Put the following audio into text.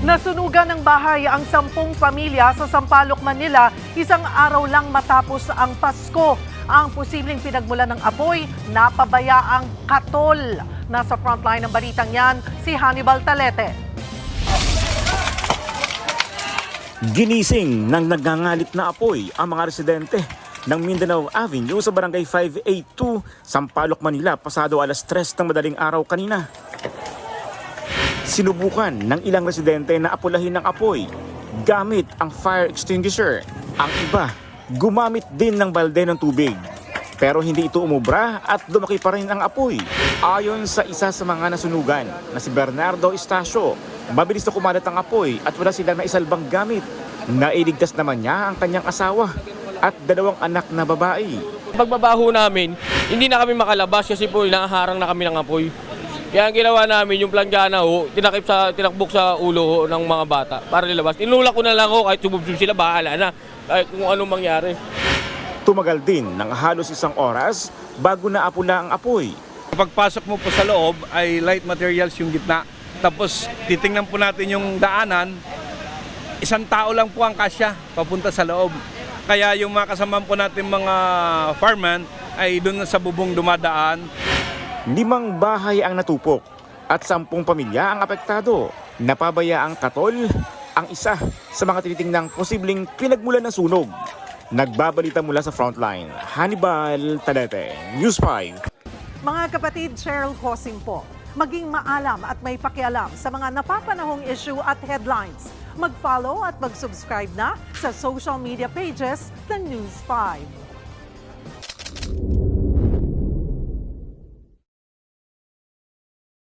Nasunugan ng bahay ang 10 pamilya sa Sampaloc, Manila, isang araw lang matapos ang Pasko. Ang posibleng pinagmulan ng apoy, napabayaang katol. Nasa frontline ng balitang yan, si Hannibal Talete. Ginising ng nagngangalit na apoy ang mga residente ng Mindanao Avenue sa Barangay 582, Sampaloc, Manila, pasado alas 3 ng madaling araw kanina. Sinubukan ng ilang residente na apulahin ng apoy gamit ang fire extinguisher. Ang iba, gumamit din ng balde ng tubig. Pero hindi ito umubra at lumaki pa rin ang apoy. Ayon sa isa sa mga nasunugan na si Bernardo Estacio, mabilis na kumalat ang apoy at wala silang naisalbang gamit. Nailigtas naman niya ang kanyang asawa at 2 anak na babae. Pagbabaho namin, hindi na kami makalabas kasi po inaharang na kami ng apoy. Kaya ang ginawa namin, yung planggana ho, tinakbok sa ulo ho ng mga bata para nilabas. Inulak ko na lang ho, kahit sumubsub sila, bahala na kung anong mangyari. Tumagal din ng halos 1 oras bago naapula ang apoy. Pagpasok mo po sa loob ay light materials yung gitna. Tapos titingnan po natin yung daanan, 1 tao lang po ang kasya papunta sa loob. Kaya yung mga kasama po natin mga fireman ay doon sa bubong dumadaan. 5 bahay ang natupok at 10 pamilya ang apektado. Napabaya ang katol, ang isa sa mga tinitingnang posibleng pinagmulan ng sunog. Nagbabalita mula sa frontline, Hannibal Talete, News 5. Mga kapatid, Cheryl Cosing po. Maging maalam at may pakialam sa mga napapanahong issue at headlines. Mag-follow at mag-subscribe na sa social media pages ng News 5.